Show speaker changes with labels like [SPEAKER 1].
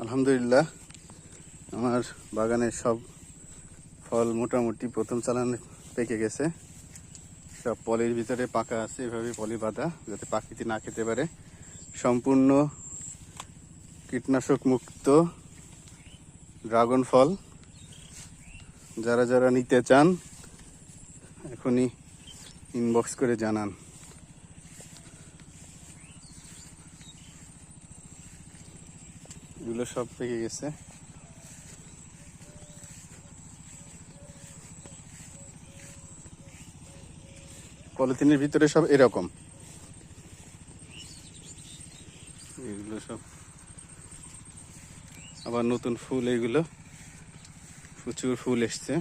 [SPEAKER 1] আলহামদুলিল্লাহ, আমার বাগানের সব ফল মোটামুটি প্রথম চালানে পেকে গেছে। সব পলির ভিতরে পাকা আছে, এভাবে পলি বাঁধা যাতে পাখিতে না খেতে পারে। সম্পূর্ণ কীটনাশক মুক্ত ড্রাগন ফল। যারা যারা নিতে চান এখনই ইনবক্স করে জানান। এগুলো সব পেকে গেছে। পলিথিনের ভিতরে সব এরকম, এগুলো সব আবার নতুন ফুল, এগুলো প্রচুর ফুল এসছে।